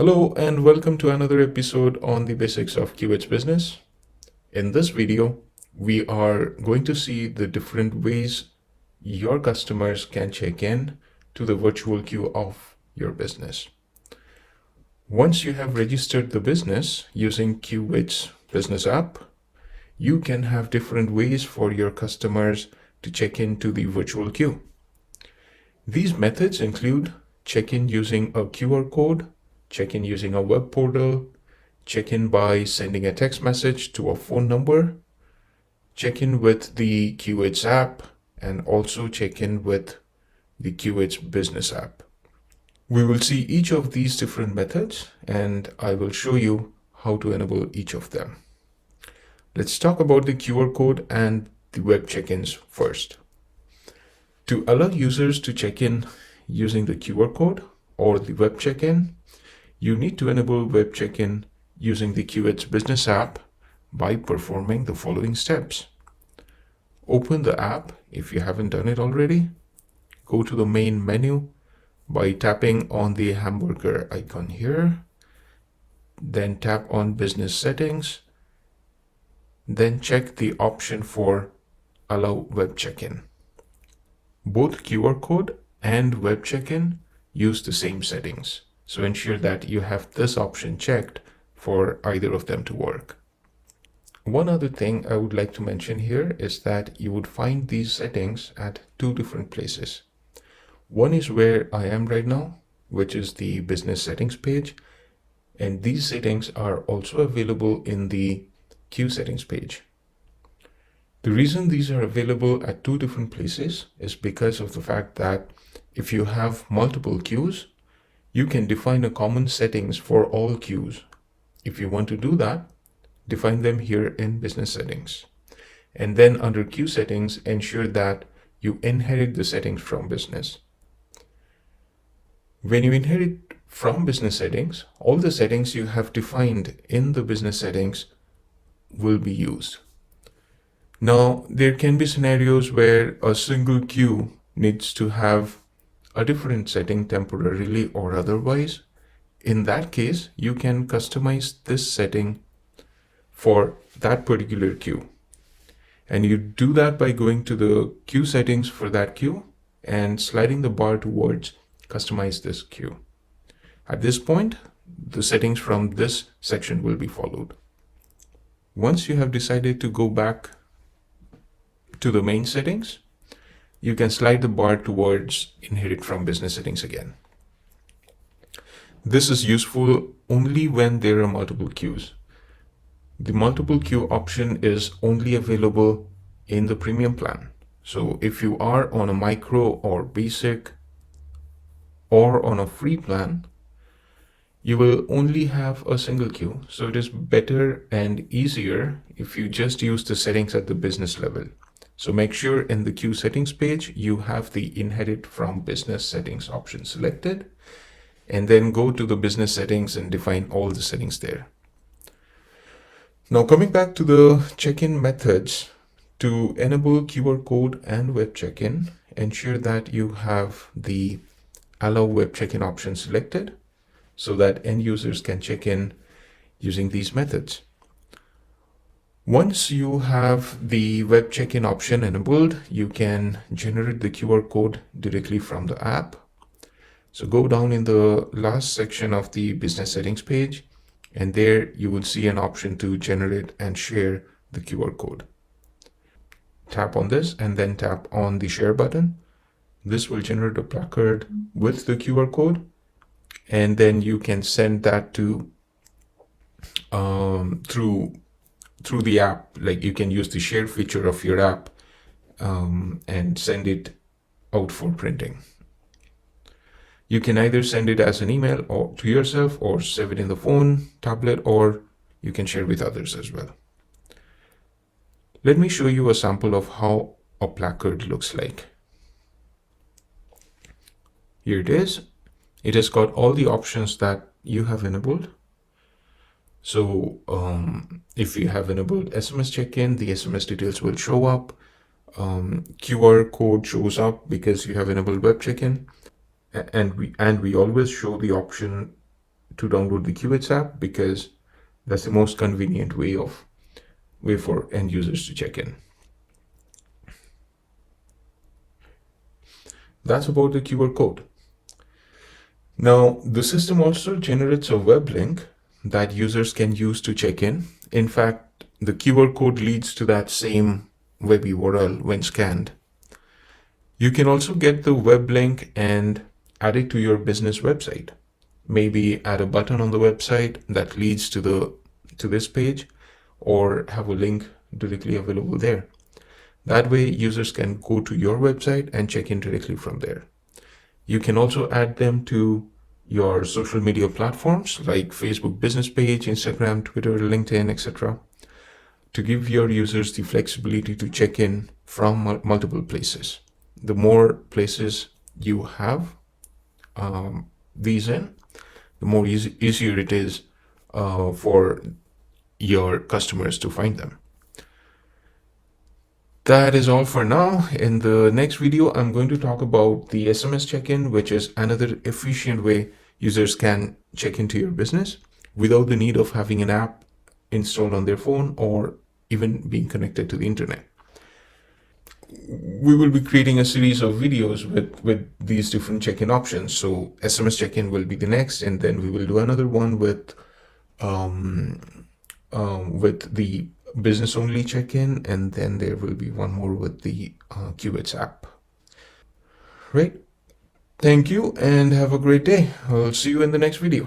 Hello and welcome to another episode on the basics of QH business. In this video, we are going to see the different ways your customers can check in to the virtual queue of your business. Once you have registered the business using QH business app, you can have different ways for your customers to check in to the virtual queue. These methods include check-in using a QR code, check-in using a web portal, check-in by sending a text message to a phone number, check-in with the QH app, and also check-in with the QH business app. We will see each of these different methods and I will show you how to enable each of them. Let's talk about the QR code and the web check-ins first. To allow users to check in using the QR code or the web check-in, you need to enable web check-in using the QH business app by performing the following steps. Open the app if you haven't done it already. Go to the main menu by tapping on the hamburger icon here. Then tap on business settings. Then check the option for allow web check-in. Both QR code and web check-in use the same settings. So ensure that you have this option checked for either of them to work. One other thing I would like to mention here is that you would find these settings at two different places. One is where I am right now, which is the business settings page. And these settings are also available in the queue settings page. The reason these are available at two different places is because of the fact that if you have multiple queues, you can define a common settings for all queues. If you want to do that, define them here in business settings. And then under queue settings, ensure that you inherit the settings from business. When you inherit from business settings, all the settings you have defined in the business settings will be used. Now, there can be scenarios where a single queue needs to have a different setting temporarily or otherwise. In that case, you can customize this setting for that particular queue. And you do that by going to the queue settings for that queue and sliding the bar towards customize this queue. At this point, the settings from this section will be followed. Once you have decided to go back to the main settings, you can slide the bar towards inherit from business settings again. This is useful only when there are multiple queues. The multiple queue option is only available in the premium plan. So if you are on a micro or basic or on a free plan, you will only have a single queue. So it is better and easier if you just use the settings at the business level. So make sure in the queue settings page, you have the inherit from business settings option selected, and then go to the business settings and define all the settings there. Now coming back to the check-in methods, to enable QR code and web check-in, ensure that you have the allow web check-in option selected so that end users can check in using these methods. Once you have the web check-in option enabled, you can generate the QR code directly from the app. So go down in the last section of the business settings page, and there you will see an option to generate and share the QR code. Tap on this and then tap on the share button. This will generate a placard with the QR code, and then you can send that to through the app. Like you can use the share feature of your app and send it out for printing. You can either send it as an email or to yourself or save it in the phone, tablet, or you can share with others as well. Let me show you a sample of how a placard looks like. Here it is. It has got all the options that you have enabled. So if you have enabled SMS check-in, the SMS details will show up. QR code shows up because you have enabled web check-in. And we always show the option to download the QH app because that's the most convenient way for end users to check in. That's about the QR code. Now, the system also generates a web link that users can use to check in. In fact, the QR code leads to that same web URL when scanned. You can also get the web link and add it to your business website. Maybe add a button on the website that leads to this page, or have a link directly available there. That way, users can go to your website and check in directly from there. You can also add them to your social media platforms like Facebook business page, Instagram, Twitter, LinkedIn, etc., to give your users the flexibility to check in from multiple places. The more places you have these in, the more easier it is for your customers to find them. That is all for now. In the next video, I'm going to talk about the SMS check-in, which is another efficient way users can check into your business without the need of having an app installed on their phone or even being connected to the internet. We will be creating a series of videos with these different check-in options. So SMS check-in will be the next, and then we will do another one with the business only check-in, and then there will be one more with the QH app. Right? Thank you and have a great day. I'll see you in the next video.